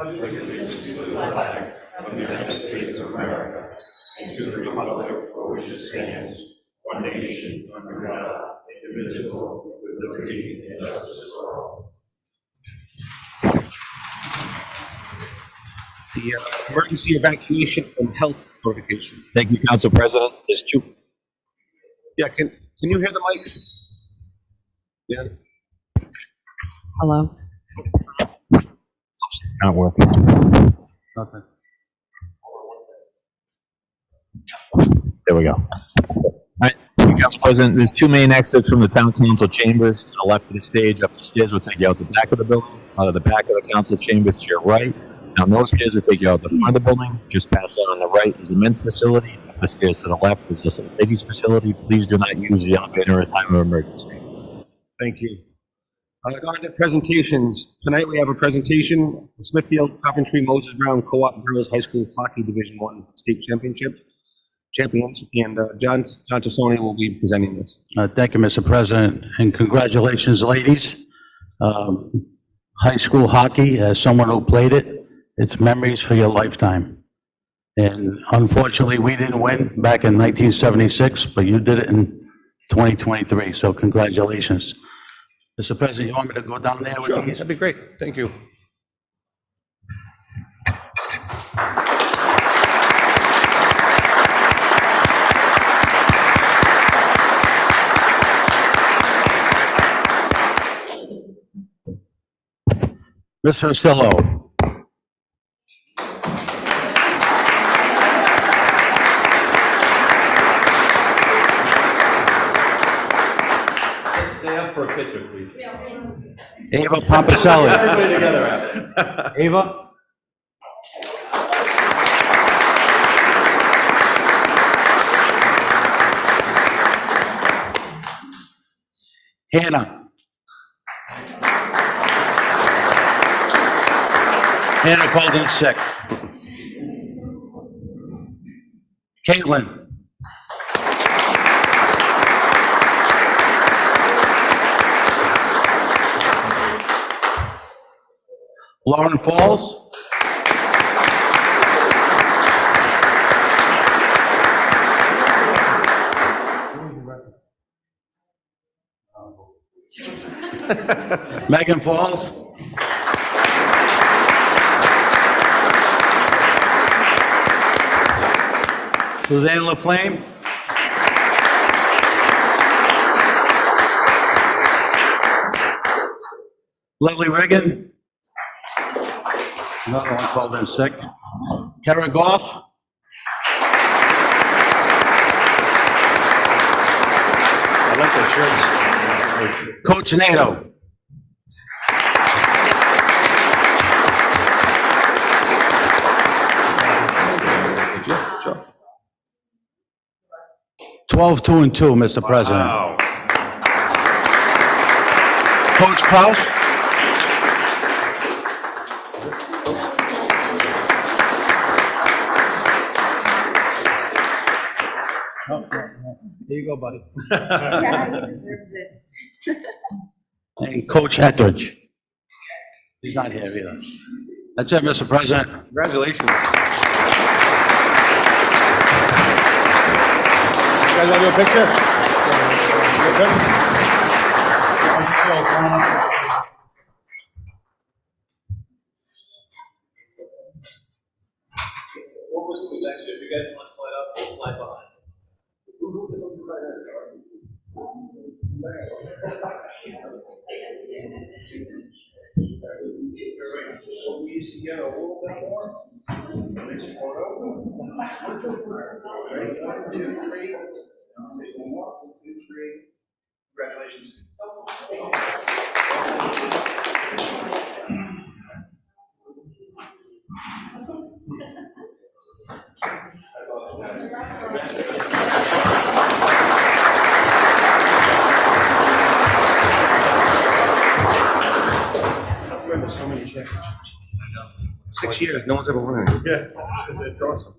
allegiance to the flag of the United States of America and to the republic for which it stands, one nation, under God, indivisible, with liberty and justice for all. The emergency evacuation and health notification. Thank you, Council President. There's two. Yeah, can you hear the mic? Yeah. Hello. Not working. Okay. There we go. All right, thank you, Council President. There's two main exits from the Town Council chambers. To the left of the stage, up the stairs will take you out the back of the building. Out of the back of the council chambers to your right. Down those stairs will take you out the front of the building. Just past that on the right is the men's facility. Up the stairs to the left is the ladies' facility. Please do not use the elevator at a time of emergency. Thank you. On to presentations. Tonight we have a presentation, Smithfield Coventry Moses Brown Co-op Girls High School Hockey Division I State Champions, and John Tassoni will be presenting this. Thank you, Mr. President, and congratulations, ladies. High school hockey, as someone who played it, it's memories for your lifetime. And unfortunately, we didn't win back in 1976, but you did it in 2023, so congratulations. Mr. President, you want me to go down there with Sure, these? that'd be great. Thank you. Mr. Osillo. Stay up for a picture, please. Ava Pompaselli. Everybody together after. Ava? Hannah. Hannah called in sick. Caitlin. Lauren Falls. Megan Falls. Suzanne LaFlame. Leslie Reagan. Another one called in sick. Kara Goff. I like that shirt. Coach Nato. Sure. 12-2-2, Mr. President. Wow. Coach Kraus. There you go, buddy. Yeah, he deserves it. And Coach Ettridge. He's not here either. That's it, Mr. President. Congratulations. You guys want to do a picture? You good? What was the next? If you guys want to slide up, we'll slide behind. Squeeze together a little bit more. Next photo. Ready? 1, 2, 3. Take one more. 1, 2, 3. Congratulations. So many championships. 6 years, no one's ever won anything. Yes, it's awesome.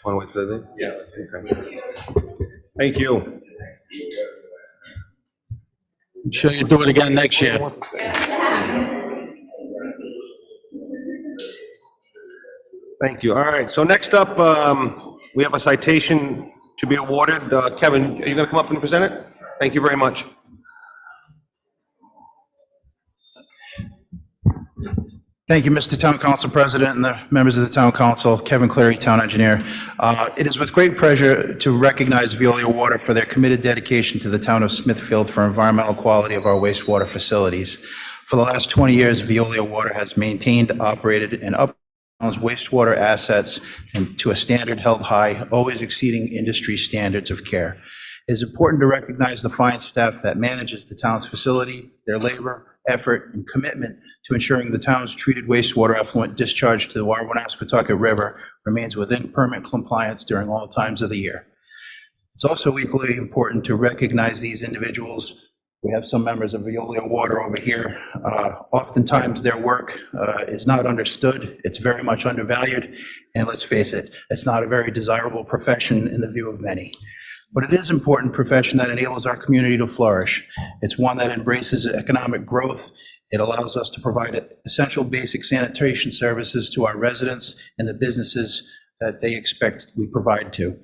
Want to wait till they? Yeah. Okay. Thank you. I'm sure you'll do it again next year. Thank you. All right, so next up, we have a citation to be awarded. Kevin, are you going to come up and present it? Thank you very much. Thank you, Mr. Town Council President and the members of the Town Council, Kevin Cleary, Town Engineer. It is with great pleasure to recognize Veolia Water for their committed dedication to the town of Smithfield for environmental quality of our wastewater facilities. For the last 20 years, Veolia Water has maintained, operated, and up wastewater assets and to a standard held high, always exceeding industry standards of care. It is important to recognize the fine staff that manages the town's facility, their labor, effort, and commitment to ensuring the town's treated wastewater effluent discharge to the Wawanasquatucket River remains within permit compliance during all times of the year. It's also equally important to recognize these individuals. We have some members of Veolia Water over here. Oftentimes their work is not understood. It's very much undervalued. And let's face it, it's not a very desirable profession in the view of many. But it is an important profession that enables our community to flourish. It's one that embraces economic growth. It allows us to provide essential basic sanitation services to our residents and the businesses that they expect we provide to.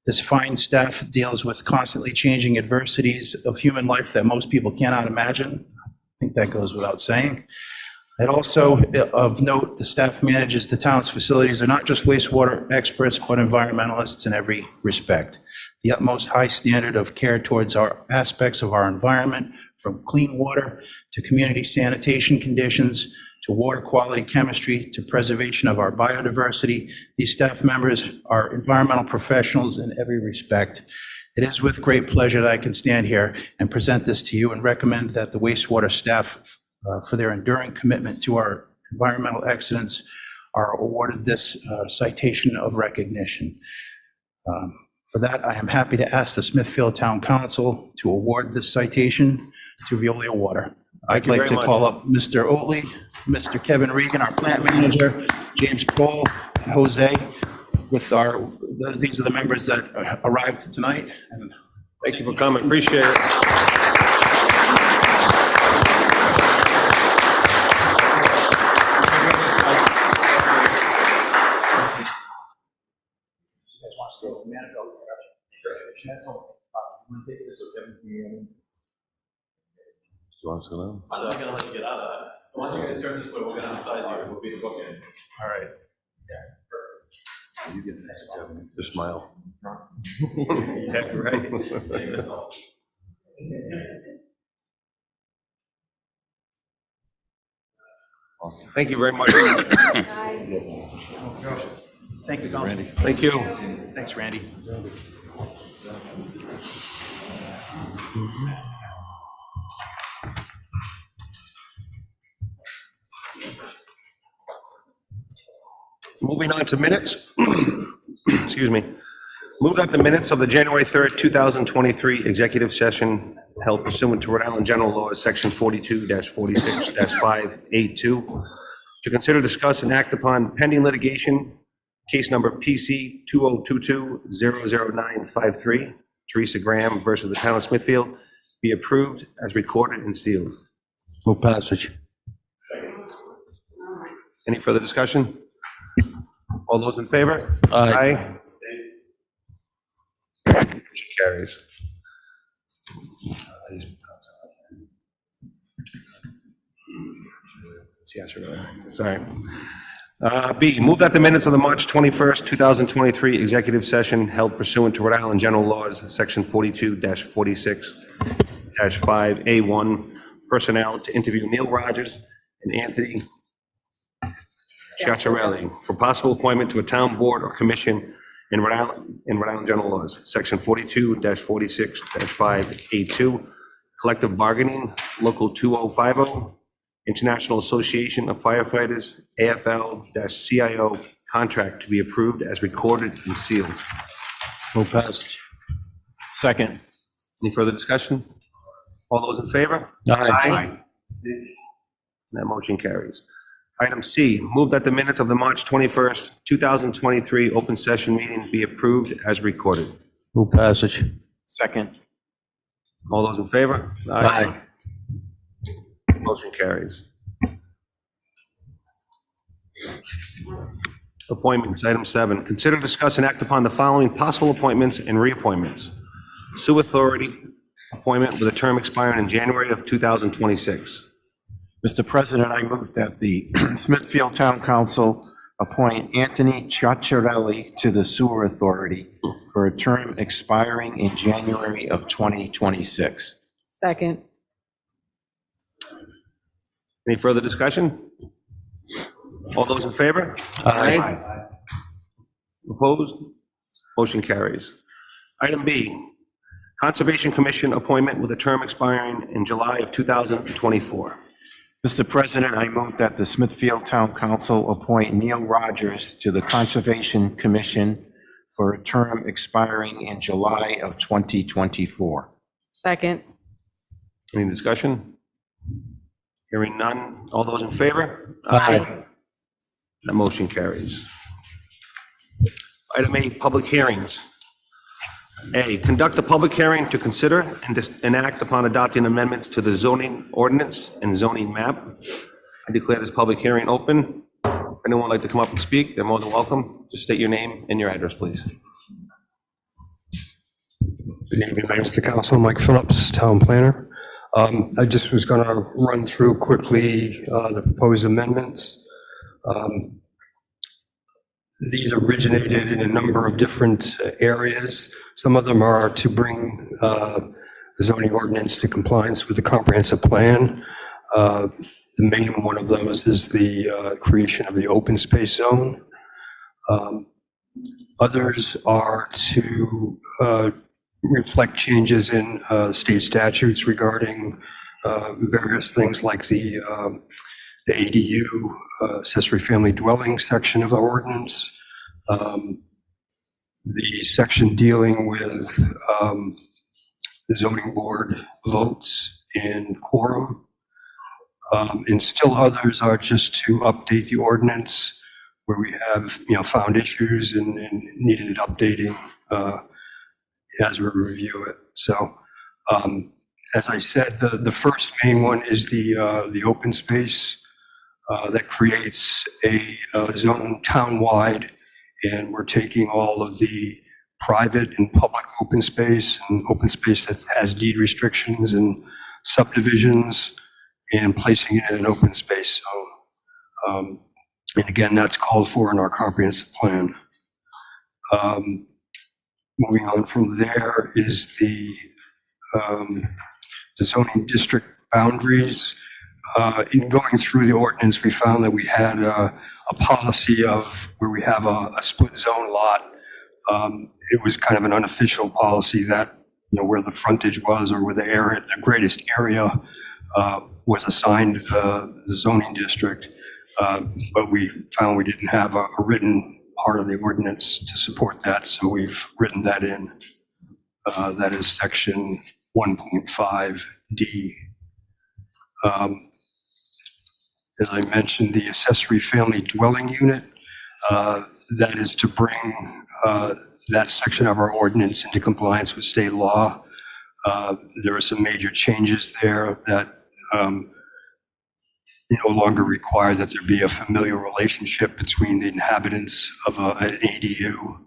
This fine staff deals with constantly changing adversities of human life that most people cannot imagine. I think that goes without saying. And also of note, the staff manages the town's facilities. They're not just wastewater experts, but environmentalists in every respect. The utmost high standard of care towards our aspects of our environment, from clean water to community sanitation conditions, to water quality chemistry, to preservation of our biodiversity. These staff members are environmental professionals in every respect. It is with great pleasure that I can stand here and present this to you and recommend that the wastewater staff, for their enduring commitment to our environmental excellence, are awarded this citation of recognition. For that, I am happy to ask the Smithfield Town Council to award this citation to Veolia Water. I'd like to call up Mr. Oatley, Mr. Kevin Regan, our plant manager, James Paul, and Jose, with these are the members that arrived tonight. And Thank you for coming. Appreciate it. You want us to go? I'm not gonna let you get out of that. Once you guys turn this way, we'll get on the sides here, we'll be the bookend. All right. You get this, Kevin. Just smile. Yeah, right. Save this all. Thank you very much. thank you, Council. Thank you. Thanks, Randy. Moving on to minutes. Excuse me. Move that the minutes of the January 3rd, 2023 executive session held pursuant to Rhode Island General Laws, Section 42-46-5A2, to consider, discuss, and act upon pending litigation, case number PC 2022-00953, Teresa Graham versus the town of Smithfield, be approved as recorded and sealed. Move passage. Any further discussion? All those in favor? Aye. Motion carries. Sorry. B, move that the minutes of the March 21st, 2023 executive session held pursuant to Rhode Island General Laws, Section 42-46-5A1, personnel to interview Neil Rogers and Anthony Chiacciarelli for possible appointment to a town board or commission in Rhode Island General Laws, Section 42-46-5A2, collective bargaining, Local 2050, International Association of Firefighters, AFL-CIO contract to be approved as recorded and sealed. Move passage. Second. Any further discussion? All those in favor? Aye. That motion carries. Item C, move that the minutes of the March 21st, 2023 open session meeting be approved as recorded. Move passage. Second. All those in favor? Aye. Motion carries. Appointments, item 7. Consider, discuss, and act upon the following possible appointments and reappointments. Sewer Authority appointment with a term expiring in January of 2026. Mr. President, I move that the Smithfield Town Council appoint Anthony Ciaccarelli to the Sewer Authority for a term expiring in January of 2026. Second. Any further discussion? All those in favor? Aye. Opposed? Motion carries. Item B, Conservation Commission appointment with a term expiring in July of 2024. Mr. President, I move that the Smithfield Town Council appoint Neil Rogers to the Conservation Commission for a term expiring in July of 2024. Second. Any discussion? Hearing none. All those in favor? Aye. That motion carries. Item A, public hearings. A, conduct a public hearing to consider and act upon adopting amendments to the zoning ordinance and zoning map. I declare this public hearing open. If anyone would like to come up and speak, they're more than welcome. Just state your name and your address, please. Good evening, members of the council. Mike Phillips, town planner. I just was going to run through quickly the proposed amendments. These originated in a number of different areas. Some of them are to bring the zoning ordinance to compliance with the comprehensive plan. The main one of those is the creation of the open space zone. Others are to reflect changes in state statutes regarding various things like the ADU, accessory family dwelling section of the ordinance, the section dealing with the zoning board votes and quorum. And still others are just to update the ordinance where we have, found issues and needed updating as we review it. So, as I said, the first main one is the open space that creates a zone townwide, and we're taking all of the private and public open space and open space that has deed restrictions and subdivisions and placing it in an open space zone. And again, that's called for in our comprehensive plan. Moving on from there is the zoning district boundaries. In going through the ordinance, we found that we had a policy of where we have a split zone lot. It was kind of an unofficial policy that, where the frontage was or where the greatest area was assigned the zoning district. But we found we didn't have a written part of the ordinance to support that, so we've written that in. That is section 1.5D. As I mentioned, the accessory family dwelling unit, that is to bring that section of our ordinance into compliance with state law. There are some major changes there that no longer require that there be a familial relationship between the inhabitants of an ADU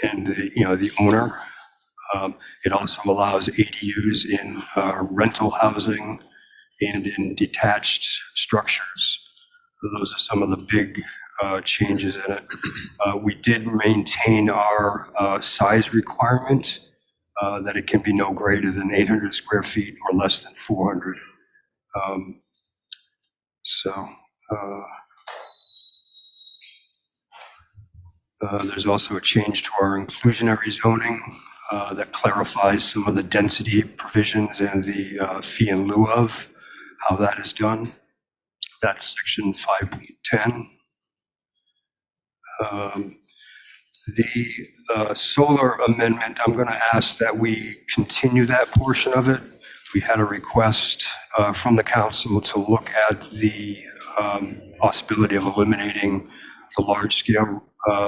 and the owner. It also allows ADUs in rental housing and in detached structures. Those are some of the big changes in it. We did maintain our size requirement, that it can be no greater than 800 square feet or less than 400. There's also a change to our inclusionary zoning that clarifies some of the density provisions and the fee in lieu of, how that is done. That's section 5.10. The solar amendment, I'm going to ask that we continue that portion of it. We had a request from the council to look at the possibility of eliminating the large-scale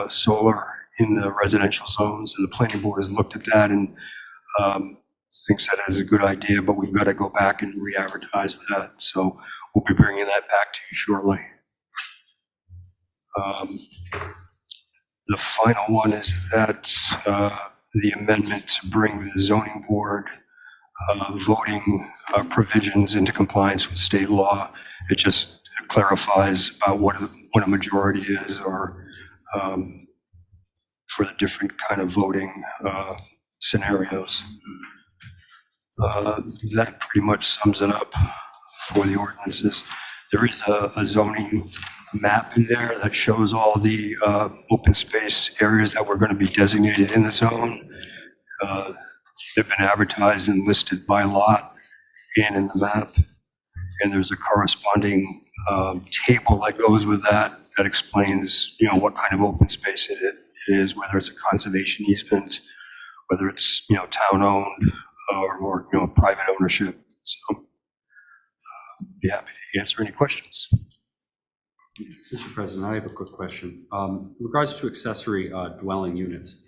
solar in the residential zones, and the planning board has looked at that, and thinks that is a good idea, but we've got to go back and re-advertise that. So we'll be bringing that back to you shortly. The final one is that the amendment to bring the zoning board voting provisions into compliance with state law. It just clarifies about what a majority is, or for the different kind of voting scenarios. That pretty much sums it up for the ordinances. There is a zoning map in there that shows all the open space areas that were going to be designated in the zone. They've been advertised and listed by lot and in the map. And there's a corresponding table that goes with that explains, what kind of open space it is, whether it's a conservation easement, whether it's, town-owned or private ownership. So be happy to answer any questions. Mr. President, I have a quick question. In regards to accessory dwelling units,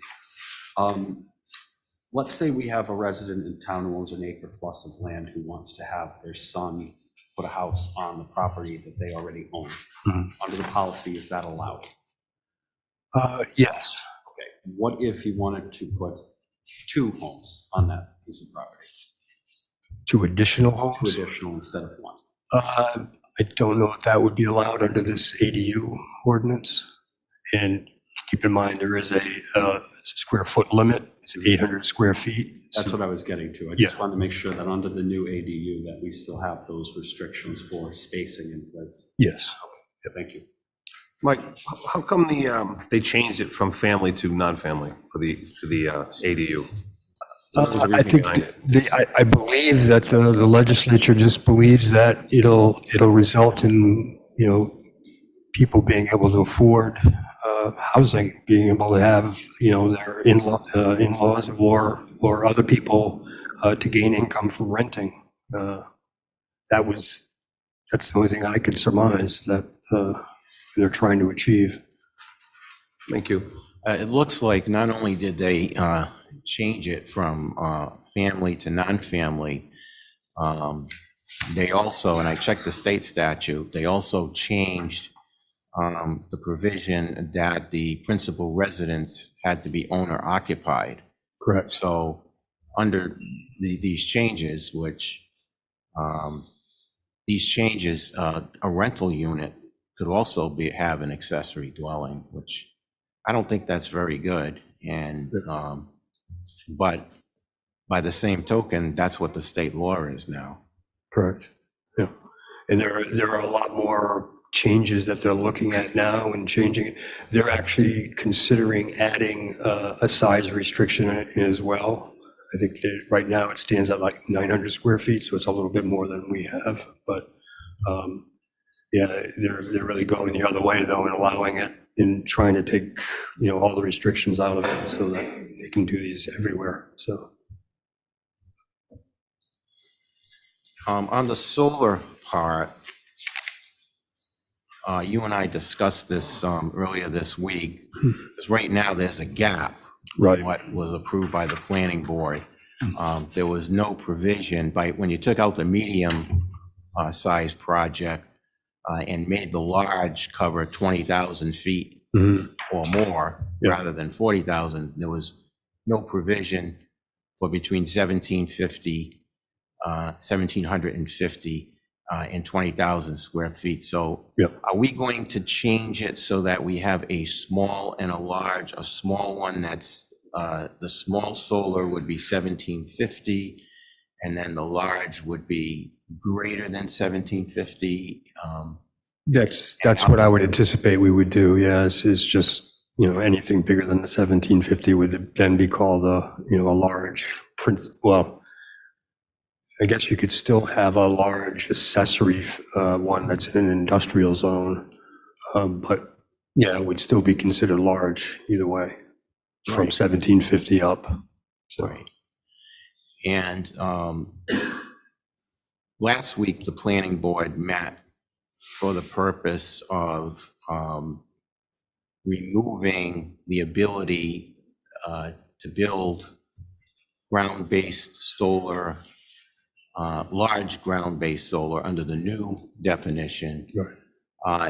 let's say we have a resident in town who owns an acre plus of land who wants to have their son put a house on the property that they already own. Mhm. Under the policy, is that allowed? Yes. Okay. What if he wanted to put 2 homes on that piece of property? 2 additional 2 homes? additional instead of 1? I don't know if that would be allowed under this ADU ordinance. And keep in mind, there is a square foot limit. It's 800 square feet. That's So- what I was getting to. I Yeah. just wanted to make sure that under the new ADU that we still have those restrictions for spacing in place. Yes. Thank you. Mike, how come they changed it from family to non-family for the ADU? What was the I reasoning think behind it? I believe that the legislature just believes that it'll result in, people being able to afford housing, being able to have, their in-laws or other people to gain income from renting. That's the only thing I could surmise that they're trying to achieve. Thank you. It looks like not only did they change it from family to non-family, they also, and I checked the state statute, they also changed the provision that the principal residence had to be owner occupied. Correct. So under these changes, a rental unit could also have an accessory dwelling, which I don't think that's very good. And, but by the same token, that's what the state law is now. Correct. Yeah. And there are a lot more changes that they're looking at now and changing it. They're actually considering adding a size restriction as well. I think right now it stands at like 900 square feet, so it's a little bit more than we have. But yeah, they're really going the other way though and allowing it and trying to take all the restrictions out of it so that they can do these everywhere. So. On the solar part, you and I discussed this earlier this week, because right now there's a gap. Right. What was approved by the planning board. There was no provision when you took out the medium size project and made the large cover 20,000 feet or more, rather than 40,000. There was no provision for between 1,750 and 20,000 square feet. So are we going to change it so that we have a small and a large? A small one that's the small solar would be 1,750, and then the large would be greater than 1,750? That's what I would anticipate we would do. Yes, is just anything bigger than the 1,750 would then be called a large print. Well, I guess you could still have a large accessory one that's in an industrial zone, but yeah, it would still be considered large either way, from 1,750 up. So. Right. And last week, the planning board met for the purpose of removing the ability to build ground-based solar, large ground-based solar under the new definition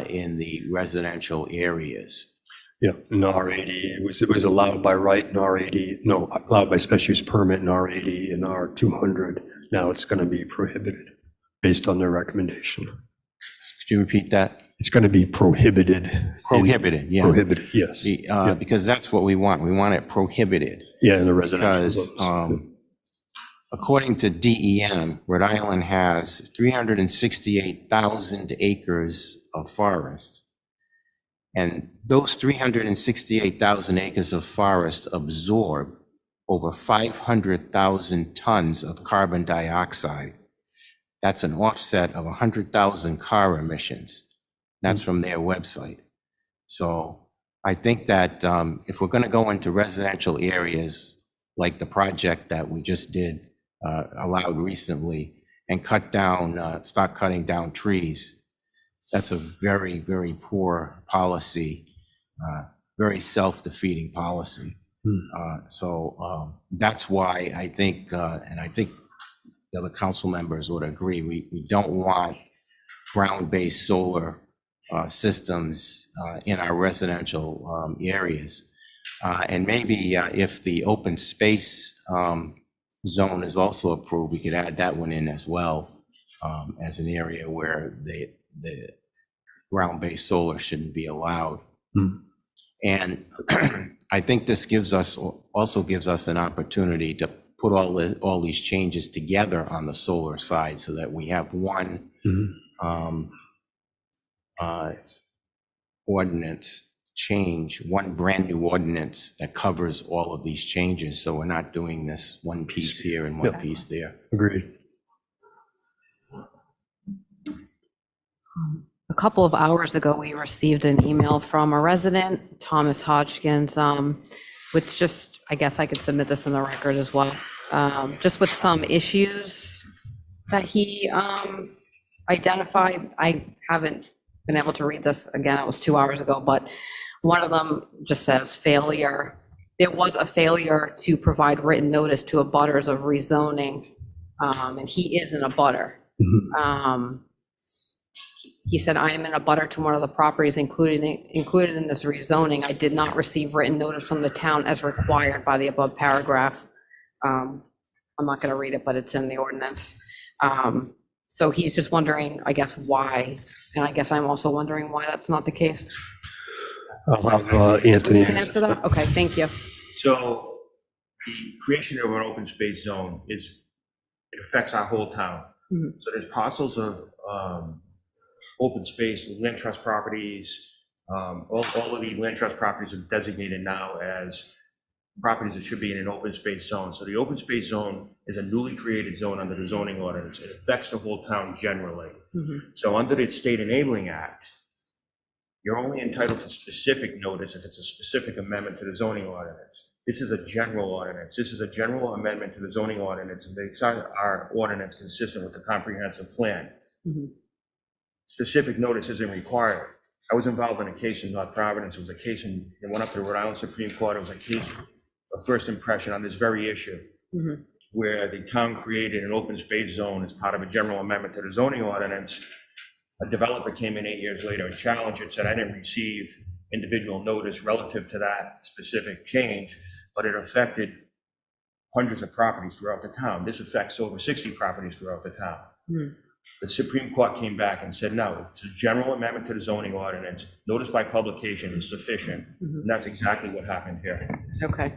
in the residential areas. Yeah, in R80, it was allowed by right in R80, no, allowed by special use permit in R80 and R200. Now it's going to be prohibited based on their recommendation. Could you repeat that? It's going to be prohibited. Prohibited, yeah. Prohibited, yes. Because that's what we want. We want it prohibited. Yeah, in the residential Because zones. according to DEM, Rhode Island has 368,000 acres of forest. And those 368,000 acres of forest absorb over 500,000 tons of carbon dioxide. That's an offset of 100,000 car emissions. That's from their website. So I think that if we're going to go into residential areas like the project that we just did, allowed recently, and cut down, start cutting down trees, that's a very, very poor policy, very self-defeating policy. So that's why I think, and I think the other council members would agree, we don't want ground-based solar systems in our residential areas. And maybe if the open space zone is also approved, we could add that one in as well, as an area where the ground-based solar shouldn't be allowed. And I think this also gives us an opportunity to put all these changes together on the solar side so that we have one ordinance change, one brand new ordinance that covers all of these changes. So we're not doing this one piece here and one piece there. Agreed. A couple of hours ago, we received an email from a resident, Thomas Hodgkins, with just, I guess I could submit this in the record as well, just with some issues that he identified. I haven't been able to read this again, it was 2 hours ago, but one of them just says failure. There was a failure to provide written notice to abutters of rezoning, and he is an abutter. He said, I am in a butter to one of the properties included in this rezoning. I did not receive written notice from the town as required by the above paragraph. I'm not going to read it, but it's in the ordinance. So he's just wondering, I guess, why. And I guess I'm also wondering why that's not the case. I'll have Anthony You can answer that? Okay, thank you. So the creation of an open space zone it affects our whole town. So there's parcels of open space, land trust properties, all of the land trust properties are designated now as properties that should be in an open space zone. So the open space zone is a newly created zone under the zoning ordinance. It affects the whole town generally. So under the State Enabling Act, you're only entitled to specific notice if it's a specific amendment to the zoning ordinance. This is a general ordinance. This is a general amendment to the zoning ordinance, and makes our ordinance consistent with the comprehensive plan. Specific notice isn't required. I was involved in a case in North Providence. It was a case it went up to the Rhode Island Supreme Court. It was a case of first impression on this very issue, where the town created an open space zone as part of a general amendment to the zoning ordinance. A developer came in 8 years later and challenged it, said, I didn't receive individual notice relative to that specific change, but it affected hundreds of properties throughout the town. This affects over 60 properties throughout the town. The Supreme Court came back and said, no, it's a general amendment to the zoning ordinance. Notice by publication is sufficient. And that's exactly what happened here. Okay.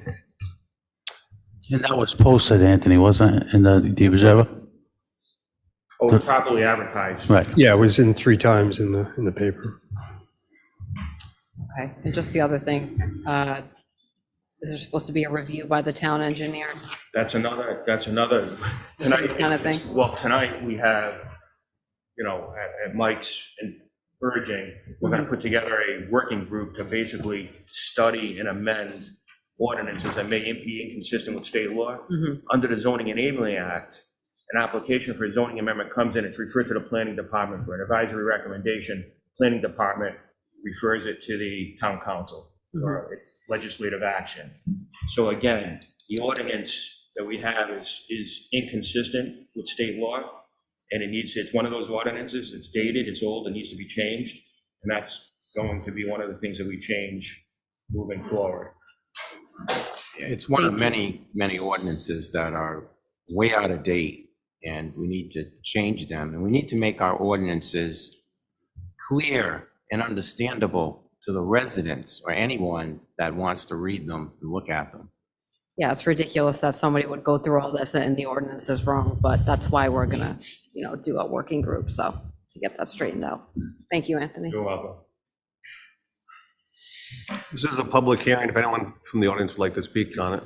And that was posted, Anthony, wasn't it, in the Observer? Oh, it's properly advertised. Right. Yeah, it was in 3 times in the paper. Okay, and just the other thing, is there supposed to be a review by the town engineer? That's another, Same kind of thing? Well, tonight we have, at Mike's urging, we're going to put together a working group to basically study and amend ordinances that may be inconsistent with state law. Under the Zoning Enabling Act, an application for a zoning amendment comes in, it's referred to the planning department for an advisory recommendation. Planning department refers it to the town council for its legislative action. So again, the ordinance that we have is inconsistent with state law. And it's one of those ordinances, it's dated, it's old, it needs to be changed. And that's going to be one of the things that we change moving forward. It's one of many, many ordinances that are way out of date, and we need to change them. And we need to make our ordinances clear and understandable to the residents or anyone that wants to read them and look at them. Yeah, it's ridiculous that somebody would go through all this and the ordinance is wrong, but that's why we're gonna, do a working group, so, to get that straightened out. Thank you, Anthony. You're welcome. This is a public hearing, if anyone from the audience would like to speak on it.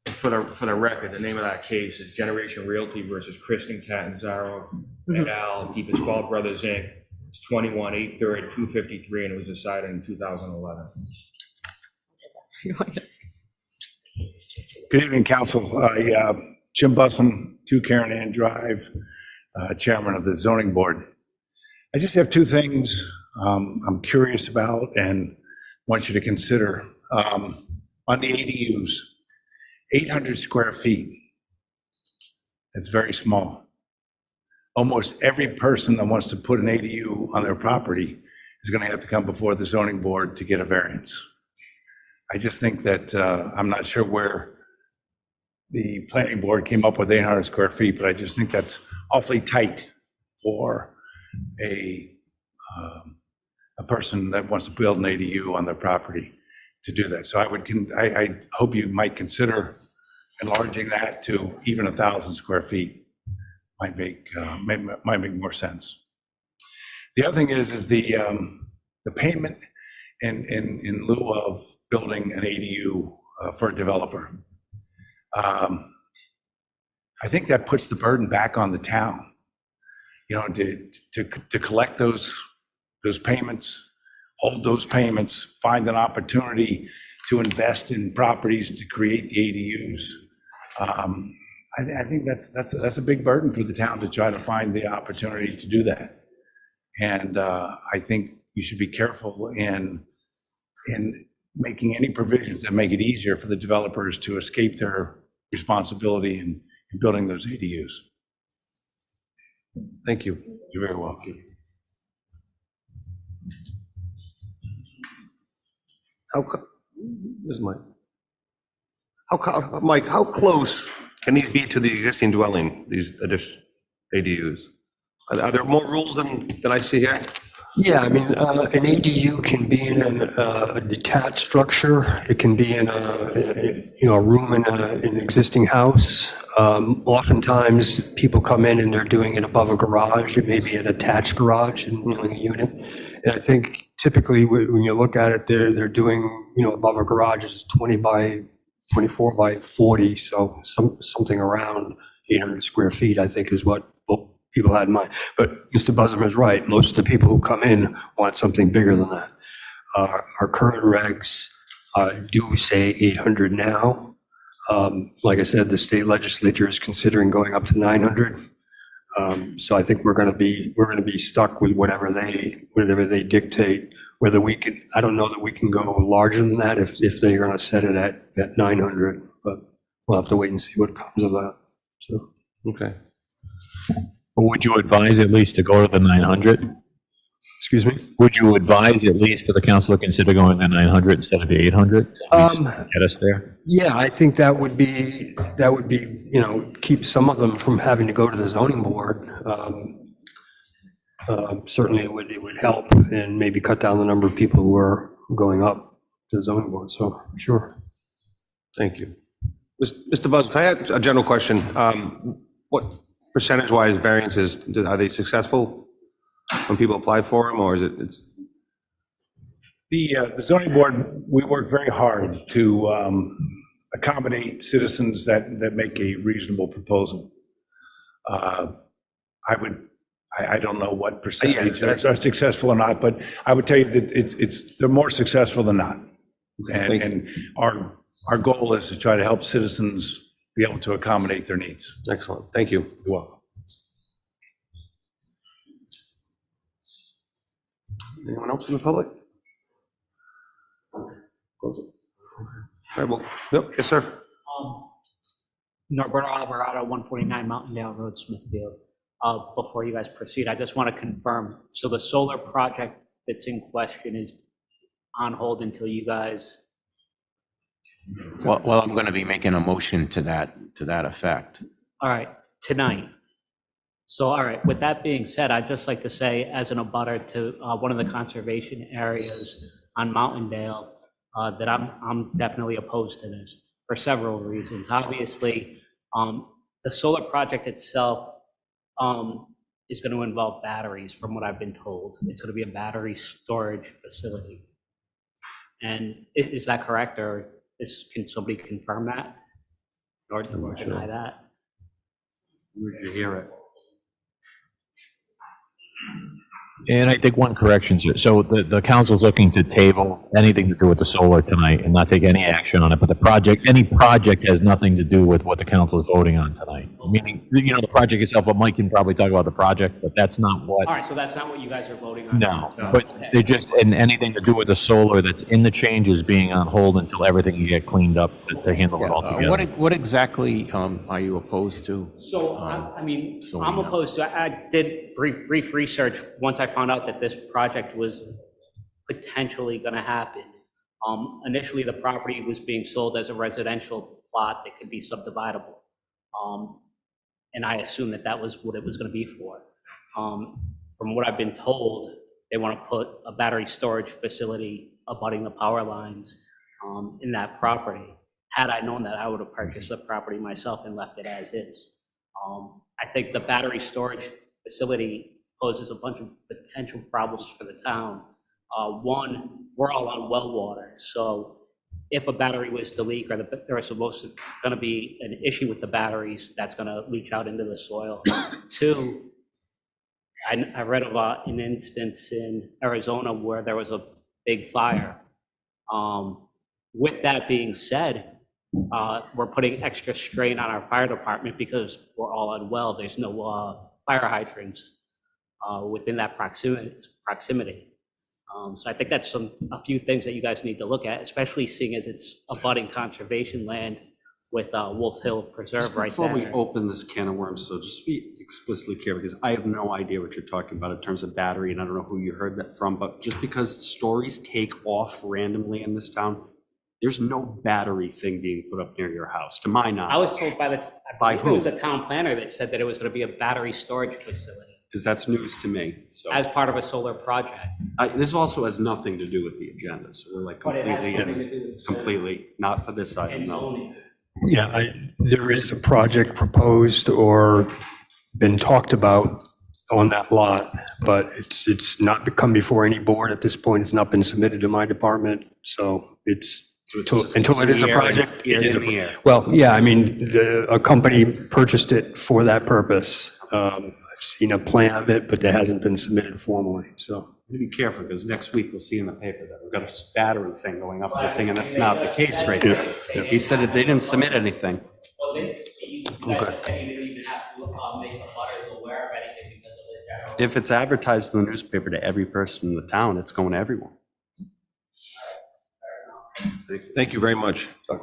For the record, the name of that case is Generation Realty versus Kristen Catanzaro et al., Keep It 12 Brothers, Inc. It's 21 8/3, 253, and it was decided in 2011. Good evening, council. Jim Bussum, 2 Karen Ann Drive, chairman of the zoning board. I just have 2 things I'm curious about and want you to consider. On the ADUs, 800 square feet. It's very small. Almost every person that wants to put an ADU on their property is going to have to come before the zoning board to get a variance. I just think that I'm not sure where the planning board came up with 800 square feet, but I just think that's awfully tight for a person that wants to build an ADU on their property to do that. So I hope you might consider enlarging that to even 1,000 square feet. Might make more sense. The other thing is the payment in lieu of building an ADU for a developer. I think that puts the burden back on the town, to collect those payments, hold those payments, find an opportunity to invest in properties to create the ADUs. I think that's a big burden for the town to try to find the opportunity to do that. And I think you should be careful in making any provisions that make it easier for the developers to escape their responsibility in building those ADUs. Thank you. You're very welcome. Mike, how close can these be to the existing dwelling, these additional ADUs? Are there more rules than I see here? Yeah, I mean, an ADU can be in a detached structure. It can be in a room in an existing house. Oftentimes, people come in and they're doing it above a garage. It may be an attached garage and doing a unit. And I think typically when you look at it, they're doing, above a garage is 20 by 24 by 40. So something around 800 square feet, I think, is what people had in mind. But Mr. Bussum is right. Most of the people who come in want something bigger than that. Our current regs do say 800 now. Like I said, the state legislature is considering going up to 900. So I think we're going to be stuck with whatever they dictate. Whether we can, I don't know that we can go larger than that if they're going to set it at 900. But we'll have to wait and see what comes of that. So Okay. Would you advise at least to go to the 900? excuse me. Would you advise at least for the council to consider going to 900 instead of the 800? Get us there. Yeah, I think that would be, keep some of them from having to go to the zoning board. Certainly it would help and maybe cut down the number of people who are going up to the zoning board, so sure. Thank you. Mr. Buzz, can I ask a general question? What percentage-wise variances, are they successful when people apply for them, or is it's? The zoning board, we work very hard to accommodate citizens that make a reasonable proposal. I don't know what percentage are successful or not, but I would tell you that they're more successful than not. And our goal is to try to help citizens be able to accommodate their needs. Excellent. Thank you. You're welcome. Anyone else in the public? Close it. All right, well, yep, yes, sir. Norberto Alvarado, 149 Mountaindale Road, Smithfield. Before you guys proceed, I just want to confirm, so the solar project that's in question is on hold until you guys, Well, I'm going to be making a motion to that effect. all right, tonight. So, all right, with that being said, I'd just like to say, as an abutter to one of the conservation areas on Mountaindale, that I'm definitely opposed to this for several reasons. Obviously, the solar project itself is going to involve batteries, from what I've been told. It's going to be a battery storage facility. And is that correct, or can somebody confirm that? Or deny that? Where'd you hear it? And I think one correction, so the council's looking to table anything to do with the solar tonight and not take any action on it, but any project has nothing to do with what the council is voting on tonight. Meaning, the project itself, but Mike can probably talk about the project, but that's not what. All right, so that's not what you guys are voting on? No, but they just, and anything to do with the solar that's in the changes being on hold until everything can get cleaned up to handle it all together. What exactly are you opposed to? So, I mean, so I'm we know. opposed to, I did brief research once I found out that this project was potentially going to happen. Initially, the property was being sold as a residential plot that could be subdividable. And I assumed that was what it was going to be for. From what I've been told, they want to put a battery storage facility abutting the power lines in that property. Had I known that, I would have purchased the property myself and left it as is. I think the battery storage facility poses a bunch of potential problems for the town. One, we're all on well water, so if a battery was to leak, or there is going to be an issue with the batteries, that's going to leach out into the soil. Two, I read of an instance in Arizona where there was a big fire. With that being said, we're putting extra strain on our fire department because we're all on well. There's no fire hydrants within that proximity. So I think that's a few things that you guys need to look at, especially seeing as it's abutting conservation land with Wolf Hill Preserve right there. Before we open this can of worms, so just be explicitly clear, because I have no idea what you're talking about in terms of battery, and I don't know who you heard that from, but just because stories take off randomly in this town, there's no battery thing being put up near your house, to my knowledge. I was told By it was a town planner that said that it was going to be a battery storage facility Because that's news to me, so. as part of a solar project. This also has nothing to do with the agenda, so we're like But it has something to completely, do with solar completely, not for this item, and no. zoning. Yeah, there is a project proposed or been talked about on that lot, but it's not come before any board at this point. It's not been submitted to my department, so it's, until it is a project, it is a. Well, yeah, I mean, a company purchased it for that purpose. I've seen a plan of it, but it hasn't been submitted formally, so. Be careful, because next week we'll see in the paper that we've got a battery thing going up the thing, and that's not the case right now. He said that they didn't submit anything. You guys said you didn't even have to make the butters aware of anything because of the general. If it's advertised in the newspaper to every person in the town, it's going to everyone. Thank you very much. I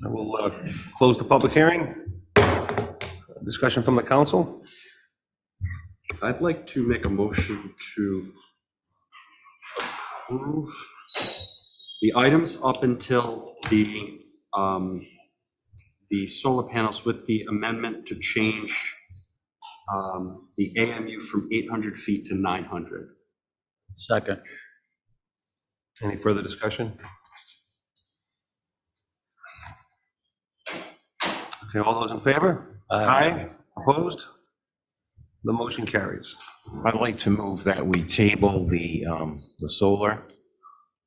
will close the public hearing. Discussion from the council. I'd like to make a motion to approve the items up until the solar panels with the amendment to change the AMU from 800 feet to 900. Second. Any further discussion? Okay, all those in favor? Aye. Opposed? The motion carries. I'd like to move that we table the solar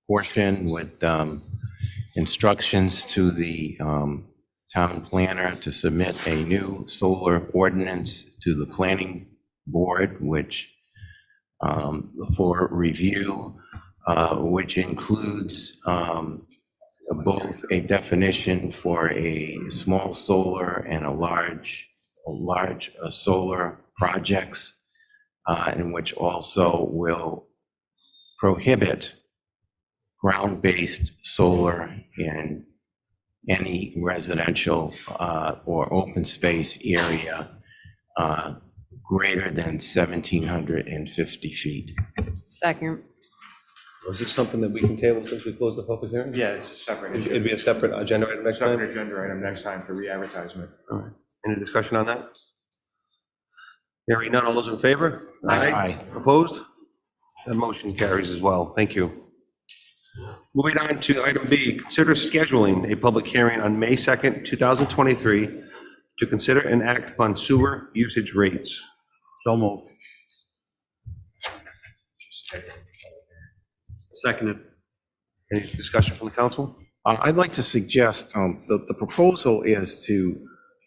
portion with instructions to the town planner to submit a new solar ordinance to the planning board, which for review, which includes both a definition for a small solar and a large solar projects, and which also will prohibit ground-based solar in any residential or open space area greater than 1,750 feet. Second. Was this something that we can table since we closed the public hearing? Yeah, it's a separate issue. It'd be a separate agenda item next time? Separate agenda item next time for re-advertisement. All right. Any discussion on that? Hearing none, all those in favor? Aye. Opposed? That motion carries as well. Thank you. Moving on to item B, consider scheduling a public hearing on May 2nd, 2023 to consider and act upon sewer usage rates. So moved. Seconded. Any discussion from the council? I'd like to suggest, the proposal is to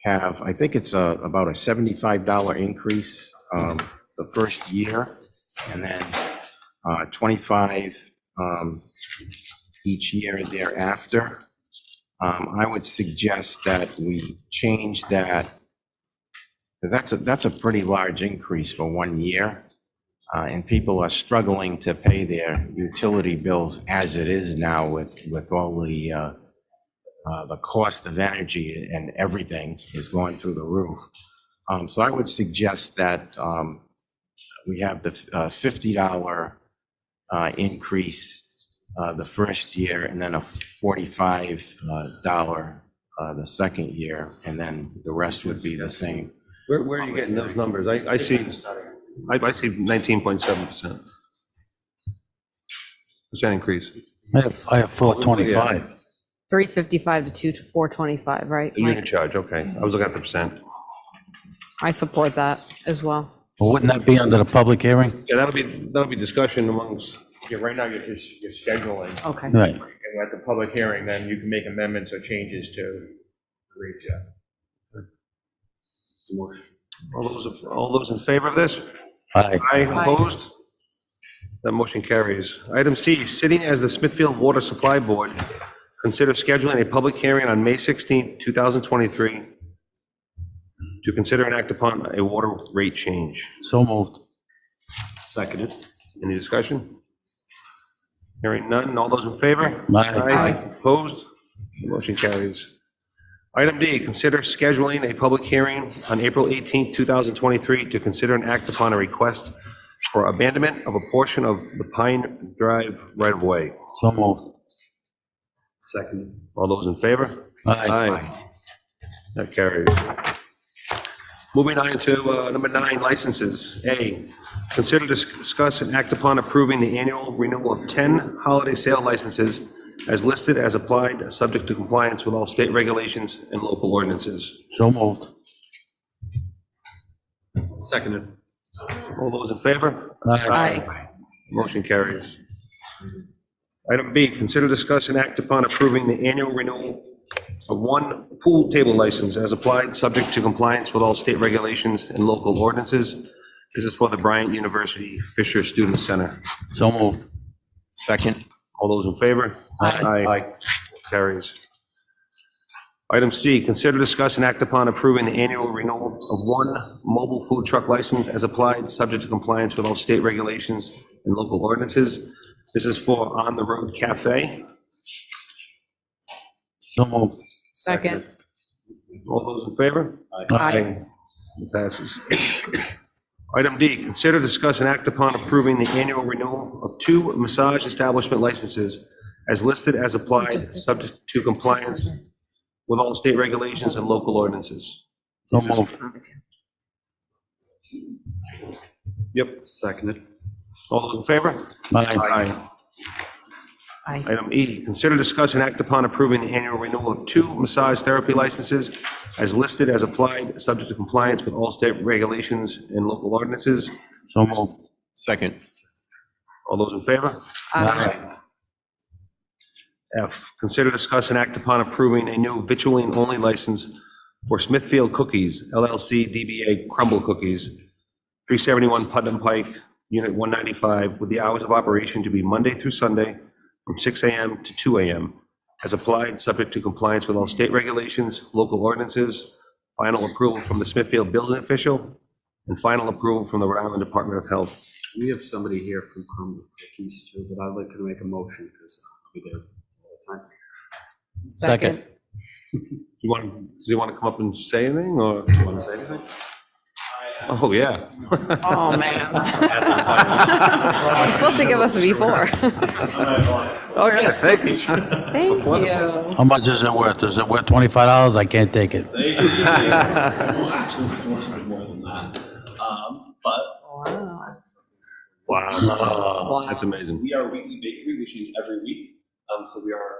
have, I think it's about a $75 increase the first year, and then 25 each year thereafter. I would suggest that we change that, because that's a pretty large increase for 1 year. And people are struggling to pay their utility bills as it is now with all the cost of energy and everything is going through the roof. So I would suggest that we have the $50 increase the first year, and then a $45 the second year, and then the rest would be the same. Where are you getting those numbers? I see 19.7% increase. I have 425. 355 to 425, right? The unit charge, okay. I was looking at the percent. I support that as well. Well, wouldn't that be under the public hearing? Yeah, that'll be discussion amongst, Yeah, right now you're scheduling. Okay. Right. And at the public hearing, then you can make amendments or changes to the rates, yeah. all those in favor of this? Aye. Aye, opposed? That motion carries. Item C, sitting as the Smithfield Water Supply Board, consider scheduling a public hearing on May 16, 2023 to consider and act upon a water rate change. So moved. Seconded. Any discussion? Hearing none, all those in favor? Aye. Opposed? The motion carries. Item D, consider scheduling a public hearing on April 18, 2023 to consider and act upon a request for abandonment of a portion of the Pine Drive right-of-way. So moved. Seconded. All those in favor? Aye. That carries. Moving on to number 9, licenses. A, consider discuss and act upon approving the annual renewal of 10 holiday sale licenses as listed as applied, subject to compliance with all state regulations and local ordinances. So moved. Seconded. All those in favor? Aye. Motion carries. Item B, consider discuss and act upon approving the annual renewal of 1 pool table license as applied, subject to compliance with all state regulations and local ordinances. This is for the Bryant University Fisher Student Center. So moved. Second. All those in favor? Aye. Carries. Item C, consider discuss and act upon approving the annual renewal of 1 mobile food truck license as applied, subject to compliance with all state regulations and local ordinances. This is for On the Road Cafe. So moved. Second. All those in favor? Aye. It passes. Item D, consider discuss and act upon approving the annual renewal of 2 massage establishment licenses as listed as applied, subject to compliance with all state regulations and local ordinances. So moved. Yep. Seconded. All those in favor? Aye. Aye. Item E, consider discuss and act upon approving the annual renewal of 2 massage therapy licenses as listed as applied, subject to compliance with all state regulations and local ordinances. So moved. Second. All those in favor? Aye. F, consider discuss and act upon approving a new victualling-only license for Smithfield Cookies, LLC DBA Crumble Cookies, 371 Putnam Pike, Unit 195, with the hours of operation to be Monday through Sunday from 6 a.m. to 2 a.m. as applied, subject to compliance with all state regulations, local ordinances, final approval from the Smithfield building official, and final approval from the Rhode Island Department of Health. We have somebody here from Crumble Cookies too, but I'd like to make a motion because I'll be there all the time. Second. Does he want to come up and say anything, or? You want to say anything? Oh, yeah. Oh, man. You're supposed to give us a before. Oh, yeah, thank you. Thank you. How much is it worth? Is it worth $25? I can't take it. Actually, it's more than that. But Wow, that's amazing. we are a weekly bakery. We change every week. So we are,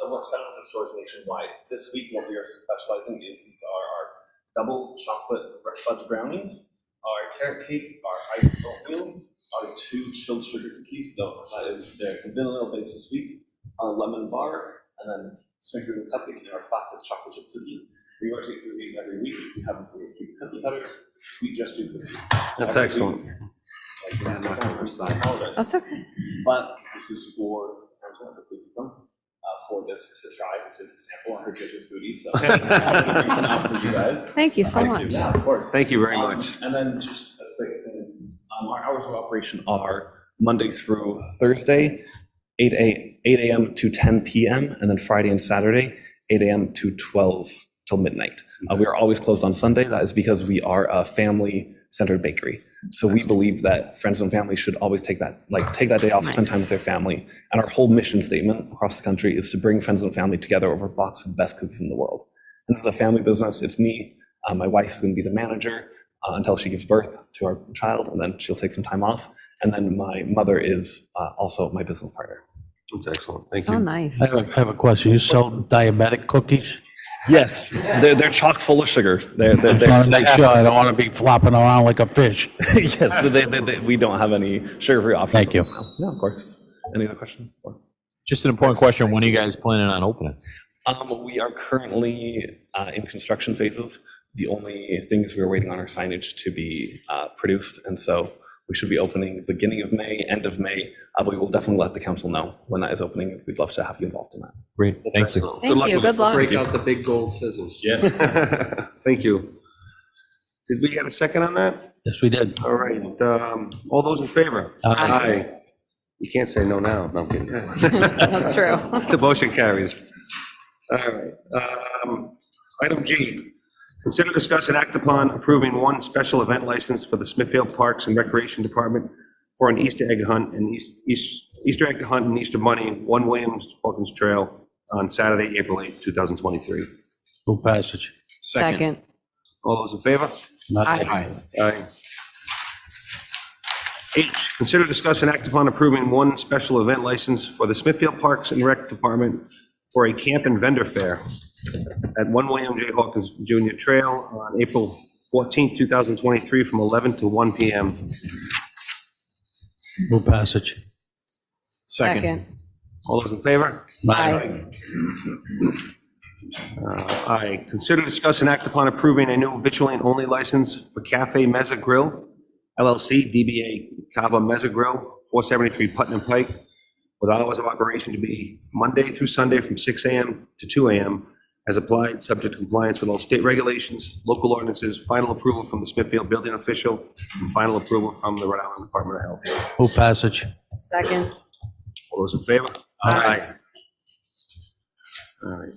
so we're 700 stores nationwide. This week, what we are specializing is these are our double chocolate fudge brownies, our carrot cake, our iced oatmeal, our 2 chilled sugar cookies. Though that is there. It's a vanilla base this week. Our lemon bar, and then sprinkling cupcake and our classic chocolate chip cookie. We rotate through these every week. We have them so we keep cookie cutters. We just do cookies. That's Every excellent. week, like, we're not on our side holidays. That's okay. But this is for, I'm sorry, for this to try, to sample. I heard you guys are foodies, so. I'm gonna bring some out for you guys. Thank you so much. Yeah, of course. Thank you very much. And then just a quick thing, our hours of operation are Monday through Thursday, 8 a.m. to 10 p.m., and then Friday and Saturday, 8 a.m. to 12 till midnight. We are always closed on Sunday. That is because we are a family-centered bakery. So we believe that friends and family should always take that day off, spend time with their family. And our whole mission statement across the country is to bring friends and family together over a box of the best cookies in the world. And this is a family business. It's me. My wife is going to be the manager until she gives birth to our child, and then she'll take some time off. And then my mother is also my business partner. That's excellent. Thank So you. nice. I have a question. You sell diabetic cookies? Yes, they're chock full of sugar. I just want to make sure I don't want to be flopping around like a fish. Yes, we don't have any sugar-free options. Thank you. Yeah, of course. Any other question? Just an important question. When are you guys planning on opening? We are currently in construction phases. The only thing is we're waiting on our signage to be produced, and so we should be opening beginning of May, end of May. But we will definitely let the council know when that is opening. We'd love to have you involved in that. Great, thank you. Thank you. Good luck. Break out the big gold scissors. Yeah. Thank you. Did we get a second on that? Yes, we did. All right, all those in favor? Aye. You can't say no now. No, I'm kidding. That's true. The motion carries. All right. Item G, consider, discuss, and act upon approving one special event license for the Smithfield Parks and Recreation Department for an Easter egg hunt and Easter egg hunt and Easter bunny, 1 Williams Hawkins Trail on Saturday, April 8th, 2023. Full passage. Second. All those in favor? Aye. Aye. H, consider, discuss, and act upon approving one special event license for the Smithfield Parks and Rec Department for a camp and vendor fair at 1 William J. Hawkins Jr. Trail on April 14th, 2023, from 11 to 1 p.m. Full passage. Second. All those in favor? Aye. Aye. Consider, discuss, and act upon approving a new vitrilling-only license for Cafe Meza Grill, LLC, DBA Cava Meza Grill, 473 Putnam Pike, with hours of operation to be Monday through Sunday from 6 a.m. to 2 a.m. as applied, subject to compliance with all state regulations, local ordinances, final approval from the Smithfield Building Official, and final approval from the Rhode Island Department of Health. Full passage. Second. All those in favor? Aye. All right.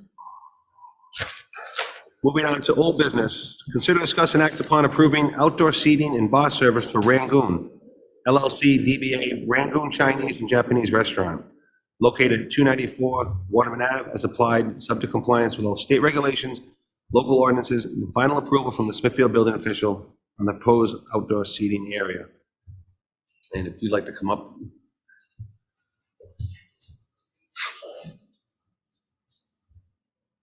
Moving on to old business. Consider, discuss, and act upon approving outdoor seating and bar service for Rangoon, LLC, DBA Rangoon Chinese and Japanese Restaurant, located at 294 Waterman Ave, as applied, subject to compliance with all state regulations, local ordinances, and final approval from the Smithfield Building Official on the proposed outdoor seating area. And if you'd like to come up.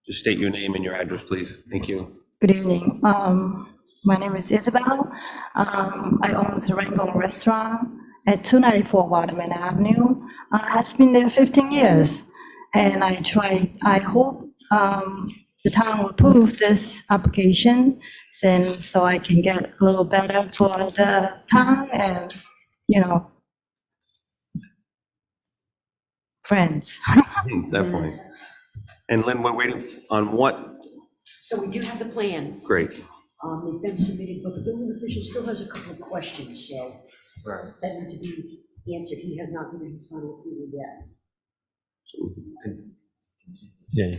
Just state your name and your address, please. Thank you. Good evening. My name is Isabel. I own the Rangoon Restaurant at 294 Waterman Avenue. Has been there 15 years. And I hope the town will approve this application so I can get a little better for the town and, friends. Definitely. And Lynn, we're waiting on what? So we do have the plans. Great. They've been submitted, but the building official still has a couple of questions, so that need to be answered. He has not given his final approval yet. Yeah.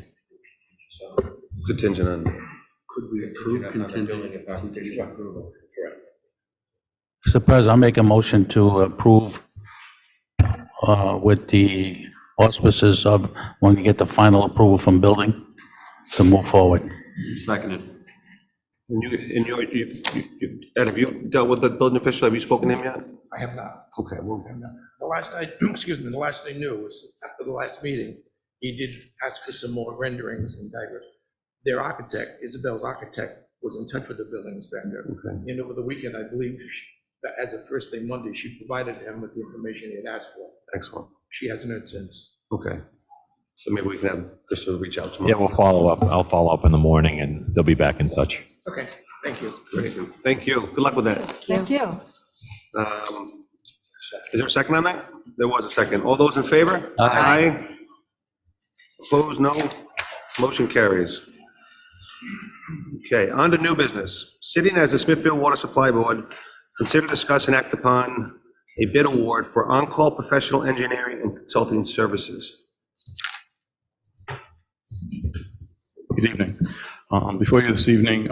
Contingent on. Could we approve contingent? Mr. President, I'll make a motion to approve with the auspices of when you get the final approval from building to move forward. Seconded. Ed, have you dealt with the building official? Have you spoken to him yet? I have not. Okay, well, The last I, excuse me, the last I knew was after the last meeting, he did ask for some more renderings and diagrams. Their architect, Isabel's architect, was in touch with the building inspector. Okay. And over the weekend, I believe, that as of first thing Monday, she provided him with the information he had asked for. excellent. She hasn't heard since. Okay. So maybe we can have Crystal reach out to him. Yeah, we'll follow up. I'll follow up in the morning and they'll be back in touch. Okay, thank you. Great. Thank you. Good luck with that. Thank you. Is there a second on that? There was a second. All those in favor? Aye. Opposed, no. Motion carries. Okay, on to new business. Sitting as the Smithfield Water Supply Board, consider, discuss, and act upon a bid award for on-call professional engineering and consulting services. Good evening. Before you this evening,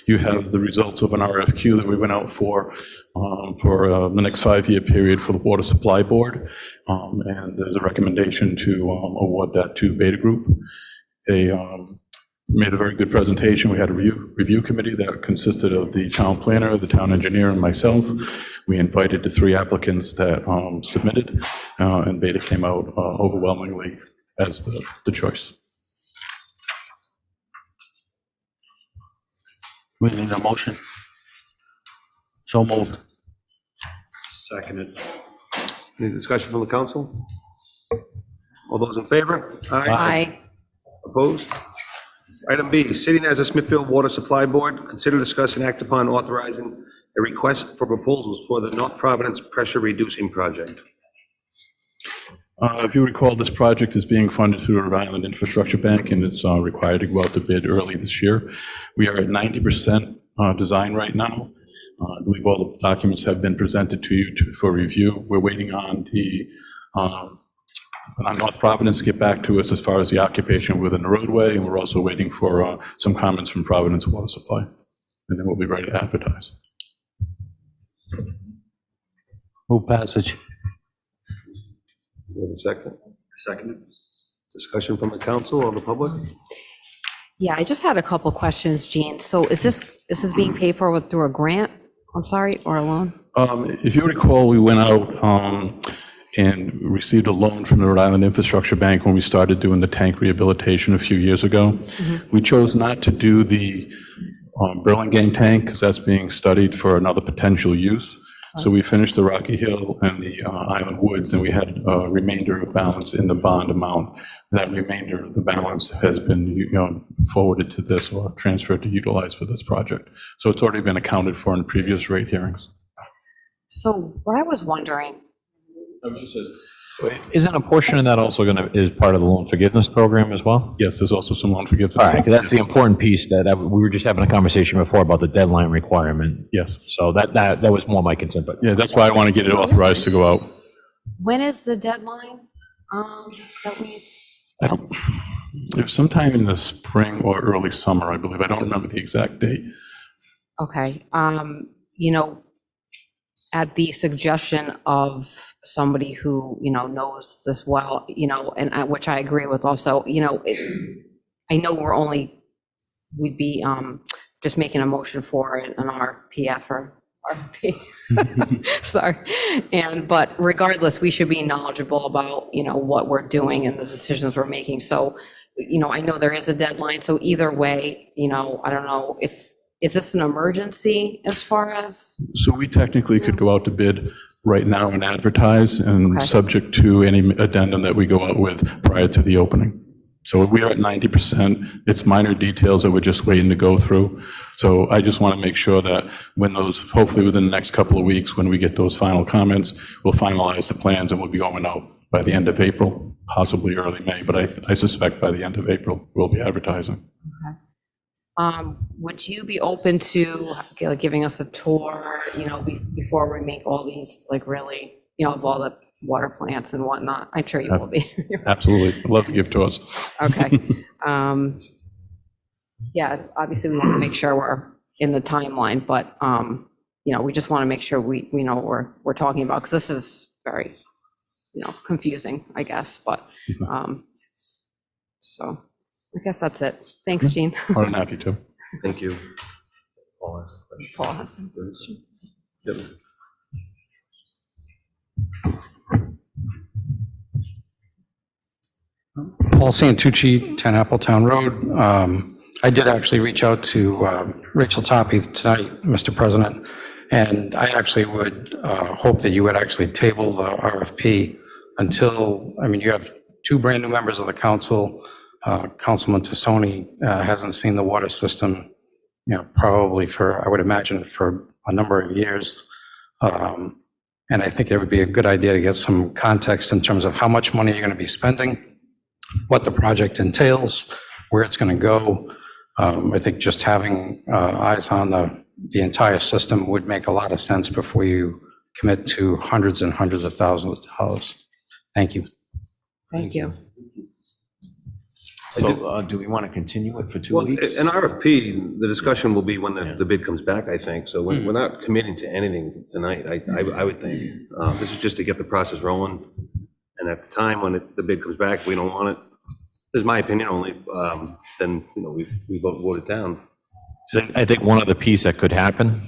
you have the results of an RFQ that we went out for the next 5-year period for the Water Supply Board. And there's a recommendation to award that to Beta Group. They made a very good presentation. We had a review committee that consisted of the town planner, the town engineer, and myself. We invited the 3 applicants that submitted, and Beta came out overwhelmingly as the choice. We need a motion. So moved. Seconded. Any discussion from the council? All those in favor? Aye. Opposed? Item B, sitting as a Smithfield Water Supply Board, consider, discuss, and act upon authorizing a request for proposals for the North Providence Pressure Reducing Project. If you recall, this project is being funded through the Rhode Island Infrastructure Bank, and it's required to go out to bid early this year. We are at 90% design right now. I believe all the documents have been presented to you for review. We're waiting on the North Providence to get back to us as far as the occupation within the roadway, and we're also waiting for some comments from Providence Water Supply, and then we'll be ready to advertise. Move passage. We have a second? Seconded. Discussion from the council or the public? Yeah, I just had a couple questions, Gene. So is this being paid for through a grant? I'm sorry, or a loan? If you recall, we went out and received a loan from the Rhode Island Infrastructure Bank when we started doing the tank rehabilitation a few years ago. We chose not to do the Burlingame tank because that's being studied for another potential use. So we finished the Rocky Hill and the Island Woods, and we had a remainder of balance in the bond amount. That remainder of the balance has been forwarded to this or transferred to utilize for this project. So it's already been accounted for in previous rate hearings. So what I was wondering, Isn't a portion of that also is part of the loan forgiveness program as well? Yes, there's also some loan forgiveness. All right, 'cause that's the important piece that we were just having a conversation before about the deadline requirement. Yes. So that was more my concern, but. Yeah, that's why I want to get it authorized to go out. when is the deadline? That we, It was sometime in the spring or early summer, I believe. I don't remember the exact date. okay, at the suggestion of somebody who, knows this well, and which I agree with also, I know we'd be just making a motion for an RPF or RP. Sorry. But regardless, we should be knowledgeable about, what we're doing and the decisions we're making. So, I know there is a deadline. So either way, I don't know is this an emergency as far as? So we technically could go out to bid right now and advertise, and Okay. subject to any addendum that we go out with prior to the opening. So we are at 90%. It's minor details that we're just waiting to go through. So I just want to make sure that when hopefully within the next couple of weeks, when we get those final comments, we'll finalize the plans and we'll be going out by the end of April, possibly early May, but I suspect by the end of April, we'll be advertising. Okay. Would you be open to giving us a tour, before we make all these, really, of all the water plants and whatnot? I'm sure you will be. Absolutely. I'd love to give tours. Okay. yeah, obviously we want to make sure we're in the timeline, but, we just want to make sure we know what we're talking about, because this is very, confusing, I guess, but, so I guess that's it. Thanks, Gene. More than happy to. Thank you. Paul has some questions. Yep. Paul Santucci, 10 Appletown Road. I did actually reach out to Rachel Toppy tonight, Mr. President, and I actually would hope that you would actually table the RFP until, you have two brand-new members of the council. Councilman Tassoni hasn't seen the water system, probably for, I would imagine, for a number of years. And I think it would be a good idea to get some context in terms of how much money you're going to be spending, what the project entails, where it's going to go. I think just having eyes on the entire system would make a lot of sense before you commit to hundreds and hundreds of thousands of dollars. Thank you. Thank you. So do we want to continue it for 2 Well, weeks? an RFP, the discussion will be when the bid comes back, I think. So we're not committing to anything tonight, I would think. This is just to get the process rolling. And at the time when the bid comes back, we don't want it, this is my opinion only, then, we vote it down. So I think one other piece that could happen,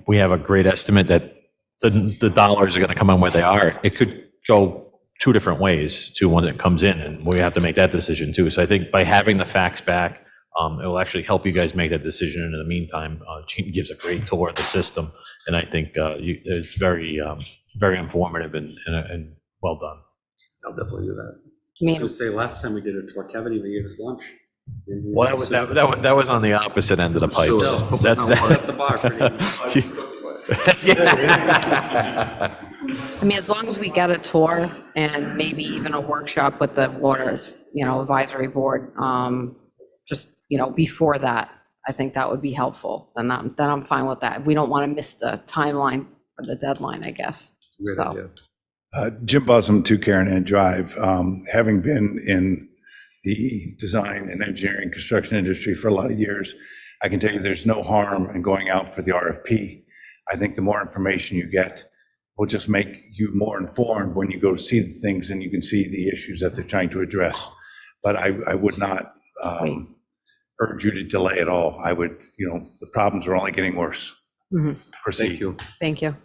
we have a great estimate that the dollars are going to come in where they are. It could go two different ways to one that comes in, and we have to make that decision too. So I think by having the facts back, it will actually help you guys make that decision. And in the meantime, Gene gives a great tour of the system, and I think it's very, very informative and well done. I'll definitely do that. I was going to say, last time we did a tour, Kevin even gave us lunch. Well, that was on the opposite end of the pipes. Still, That's set the bar pretty As long as we get a tour and maybe even a workshop with the water, advisory board, before that, I think that would be helpful. Then I'm fine with that. We don't want to miss the timeline or the deadline, I guess. Great So, idea. Jim Bussum, 2 Karen Ann Drive. Having been in the design and engineering construction industry for a lot of years, I can tell you there's no harm in going out for the RFP. I think the more information you get will just make you more informed when you go to see the things and you can see the issues that they're trying to address. But I would not urge you to delay at all. I would, the problems are only getting worse. mhm. Proceed. Thank you. Thank you.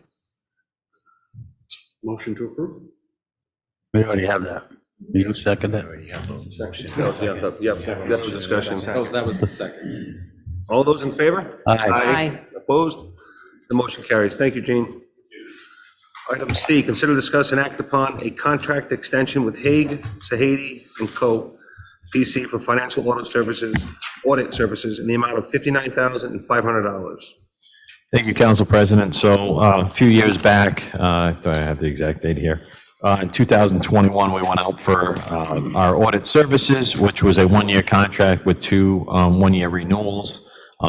Motion to approve? We already have that. You second it? That was discussion. Oh, that was the second. All those in favor? Aye. Opposed? The motion carries. Thank you, Gene. Item C, consider, discuss, and act upon a contract extension with Haig, Sahadi and Co. PC for financial audit services in the amount of $59,500. Thank you, Council President. So a few years back, do I have the exact date here? In 2021, we went out for our audit services, which was a one-year contract with two one-year renewals.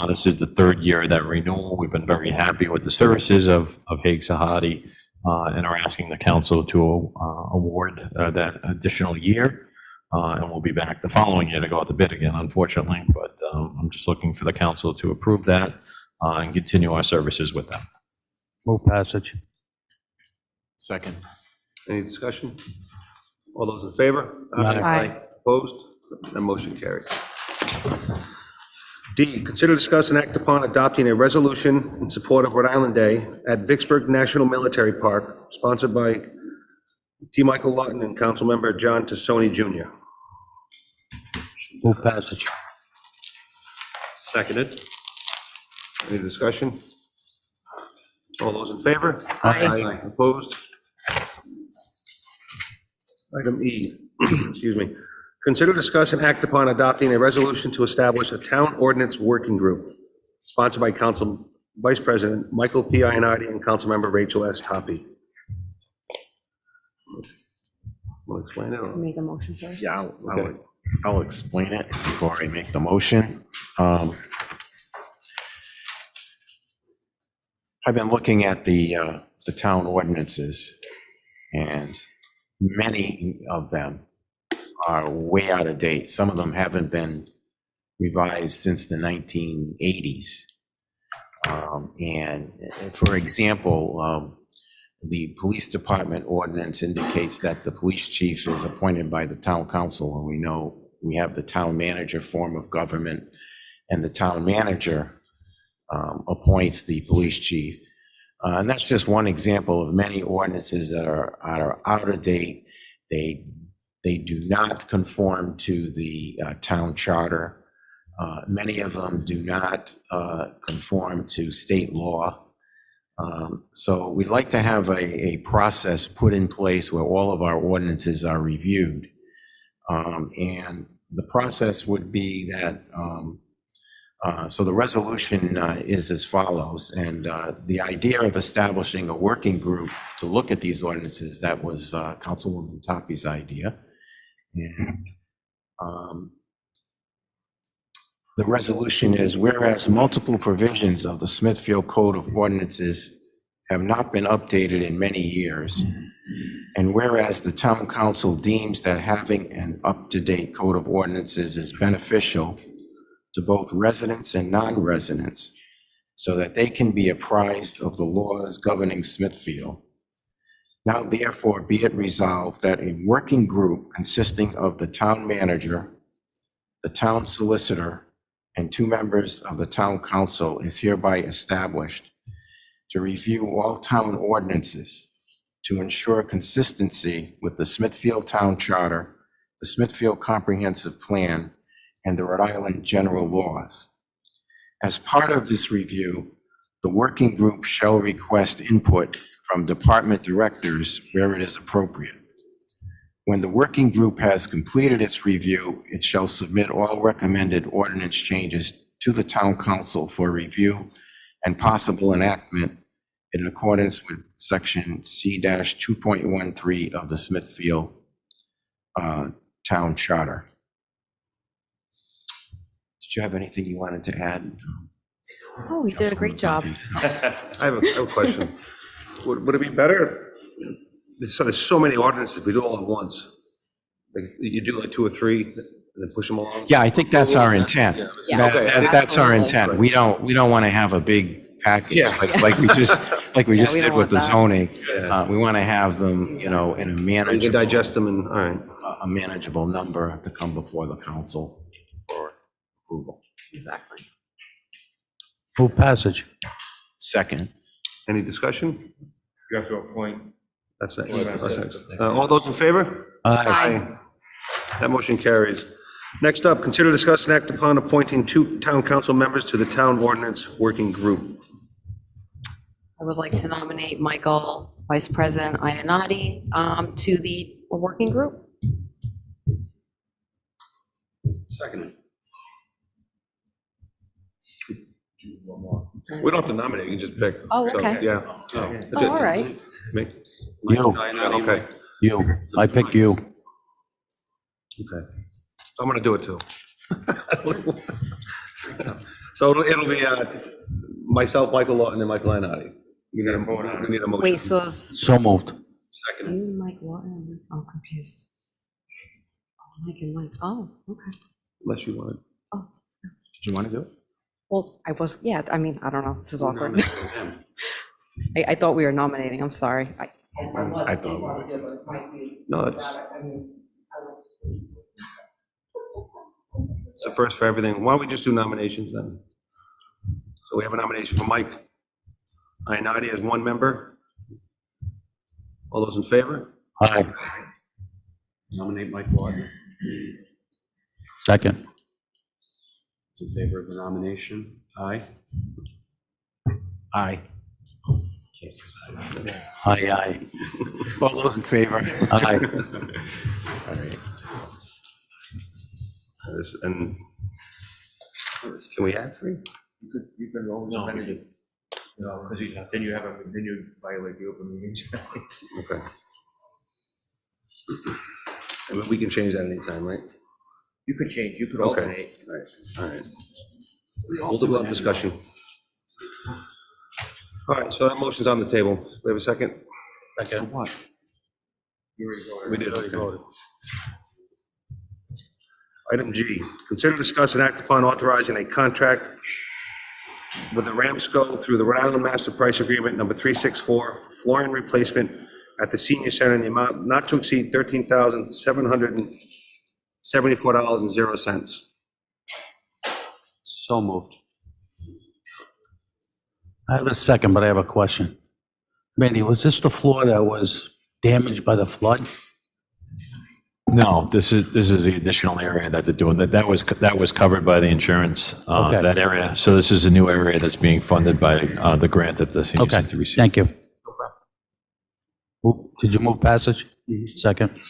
This is the third year of that renewal. We've been very happy with the services of Haig Sahadi and are asking the council to award that additional year. And we'll be back the following year to go out to bid again, unfortunately. But I'm just looking for the council to approve that and continue our services with them. Move passage. Second. Any discussion? All those in favor? Aye. Opposed? That motion carries. D, consider, discuss, and act upon adopting a resolution in support of Rhode Island Day at Vicksburg National Military Park, sponsored by T. Michael Lawton and Councilmember John Tassoni Jr. Move passage. Seconded. Any discussion? All those in favor? Aye. Opposed? Item E, excuse me. Consider, discuss, and act upon adopting a resolution to establish a town ordinance working group, sponsored by Council Vice President Michael P. Ionati and Councilmember Rachel S. Toppy. Want to explain it? or- Make a motion first. Yeah, Okay. I'll explain it before I make the motion. I've been looking at the town ordinances, and many of them are way out of date. Some of them haven't been revised since the 1980s. And for example, the police department ordinance indicates that the police chief is appointed by the town council, and we know we have the town manager form of government, and the town manager appoints the police chief. And that's just one example of many ordinances that are out of date. They do not conform to the town charter. Many of them do not conform to state law. So we'd like to have a process put in place where all of our ordinances are reviewed. And the process would be that, so the resolution is as follows, and the idea of establishing a working group to look at these ordinances, that was Councilwoman Toppy's idea. And the resolution is, whereas multiple provisions of the Smithfield Code of Ordinances have not been updated in many years, and whereas the town council deems that having an up-to-date code of ordinances is beneficial to both residents and non-residents, so that they can be apprised of the laws governing Smithfield. Now therefore be it resolved that a working group consisting of the town manager, the town solicitor, and 2 members of the town council is hereby established to review all town ordinances to ensure consistency with the Smithfield Town Charter, the Smithfield Comprehensive Plan, and the Rhode Island general laws. As part of this review, the working group shall request input from department directors where it is appropriate. When the working group has completed its review, it shall submit all recommended ordinance changes to the town council for review and possible enactment in accordance with section C-2.13 of the Smithfield Town Charter. Did you have anything you wanted to add? Oh, you did a great job. I have a question. Would it be better? So there's so many ordinances, if we do all at once. Like, you do like 2 or 3 and then push them along? Yeah, I think that's our intent. That's our intent. We don't want to have a big package like we just did with the zoning. We want to have them, in a manageable. You can digest them and, all right. A manageable number to come before the council for approval. Exactly. Move passage. Second. Any discussion? You have to appoint. That's next. All those in favor? Aye. That motion carries. Next up, consider, discuss, and act upon appointing 2 town council members to the town ordinance working group. I would like to nominate Michael, Vice President Iannotti, to the working group. Second. We don't have to nominate, you can just pick. Oh, So, okay. Yeah. Oh, all right. You. Okay. You. I pick you. Okay. I'm gonna do it too. So it'll be myself, Michael Lawton, and Michael Iannotti. You need a motion. Wait, so. So moved. Second. You, Mike, what? I'm confused. Oh, Mike and Mike. Oh, okay. Unless you want. Oh. Did you want to do it? Well, I don't know. This is awkward. I thought we were nominating. I'm sorry. I thought. No, it's. It's the first for everything. Why don't we just do nominations then? So we have a nomination for Mike Iannotti as 1 member. All those in favor? Aye. Nominate Mike Lawton. Second. In favor of the nomination? Aye. Aye. Aye. All those in favor? Aye. All right. And can we add 3? You can roll amend it. Because then you violate the open meetings. Okay. I mean, we can change that anytime, right? You could change, you could Okay. alternate. All right. We'll do a discussion. All right, so that motion's on the table. We have a second? For what? We did, okay. Item G, consider, discuss, and act upon authorizing a contract with the Ramsco through the Rhode Island Master Price Agreement number 364 for flooring replacement at the senior center in the amount not to exceed $13,774.00. So moved. I have a second, but I have a question. Randy, was this the floor that was damaged by the flood? No, this is the additional area that they're doing. That was covered by the insurance, Okay. that area. So this is a new area that's being funded by the grant that the senior Okay, center received. thank you. Did you move passage? Second.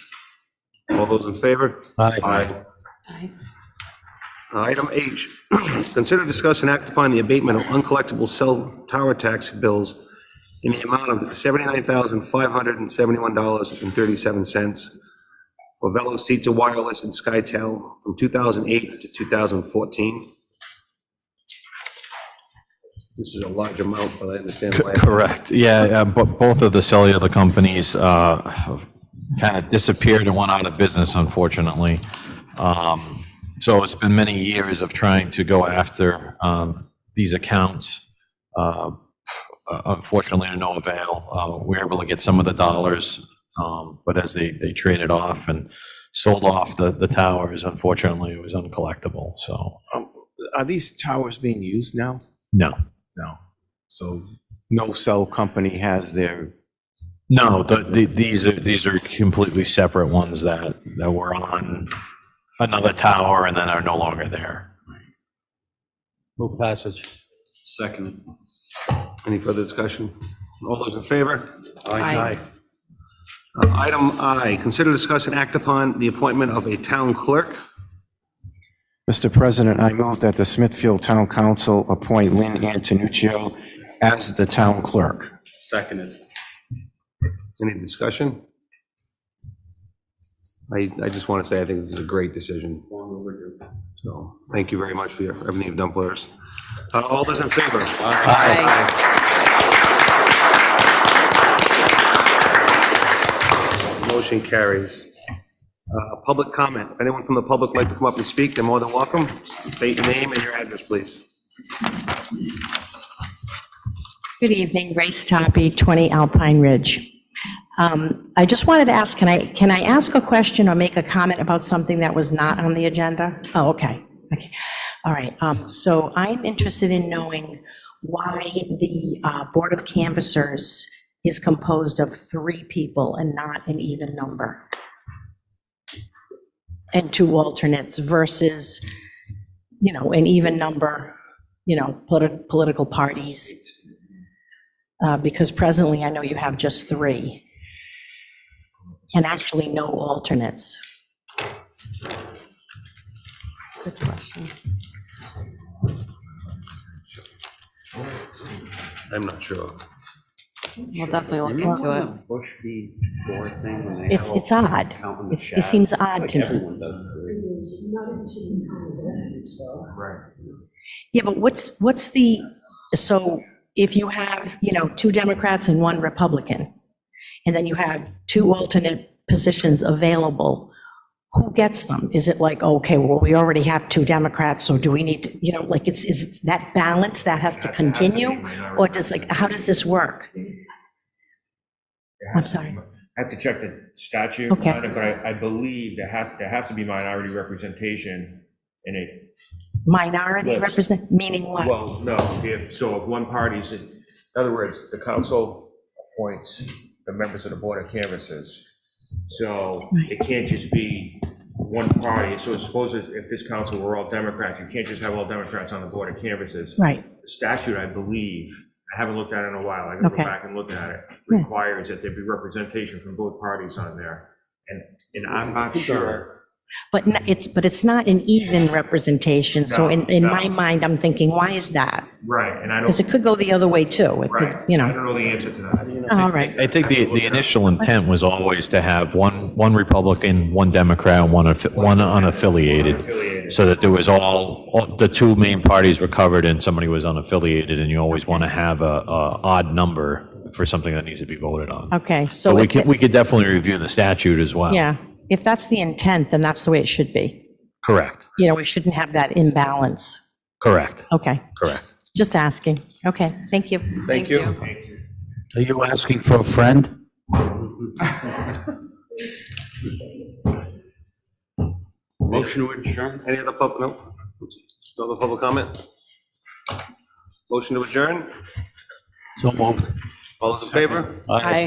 All those in favor? Aye. Item H, consider, discuss, and act upon the abatement of uncollectible cell tower tax bills in the amount of $79,571.37 for Velo Seats Wireless and SkyTel from 2008 to 2014. This is a large amount, but I understand why. Correct. Yeah, but both of the cellular companies kind of disappeared and went out of business, unfortunately. So it's been many years of trying to go after these accounts. Unfortunately, to no avail. We were able to get some of the dollars, but as they traded off and sold off the towers, unfortunately, it was uncollectible. So Are these towers being used now? no. No. So no cell company has their, No, these are completely separate ones that were on another tower and then are no longer there. Move passage. Second. Any further discussion? All those in favor? Aye. Item I, consider, discuss, and act upon the appointment of a town clerk. Mr. President, I move that the Smithfield Town Council appoint Lynn Antonuccio as the town clerk. Seconded. Any discussion? I just want to say I think this is a great decision. So, thank you very much for everything you've done for us. All those in favor? Motion carries. Public comment. If anyone from the public would like to come up and speak, they're more than welcome. State your name and your address, please. Good evening, Grace Toppy, 20 Alpine Ridge. I just wanted to ask, can I ask a question or make a comment about something that was not on the agenda? Oh, okay. Okay. All right. So I'm interested in knowing why the Board of Canvassers is composed of 3 people and not an even number, and 2 alternates versus, an even number, political parties. Because presently, I know you have just 3, and actually no alternates. Good question. I'm not sure. We'll definitely look into it. Push the door thing when they have It's odd. count in the It chat. seems odd to Like me. everyone does three. Not every single town does, so. Right. Yeah, but what's the, so if you have, 2 Democrats and 1 Republican, and then you have 2 alternate positions available, who gets them? Is it like, okay, well, we already have 2 Democrats, so do we need to, is it that balance that has to continue? Or how does this work? I'm sorry. I have to check the statute, Okay. on it, but I believe there has to be minority representation in it. Minority Lips. represent, meaning what? Well, no, if one party's, in other words, the council appoints the members of the Board of Canvassers. So it can't just be one party. So suppose if this council were all Democrats, you can't just have all Democrats on the Board of Canvassers. Right. The statute, I believe, I haven't looked at it in a while, I gotta go Okay. back and look at it, Yeah. requires that there be representation from both parties on there. And I'm not sure. But it's not an even representation, so No, in no. my mind, I'm thinking, why is that? Right, and I Because don't, it could go the other way too, it could, right, I don't know the answer to that. All right, I think the initial intent was always to have one Republican, 1 Democrat, and one unaffiliated, so that there was all the 2 main parties were covered and somebody was unaffiliated, and you always want to have a odd number for something that needs to be voted on. okay, So so, we could definitely review the statute as well. yeah, if that's the intent, then that's the way it should be. Correct, You know, we shouldn't have that imbalance. correct, Okay, correct. just asking. Okay, thank you. Thank you. Are you asking for a friend? Motion to adjourn. Any other public, no? No other public comment? Motion to adjourn? So moved. All those in favor? Aye.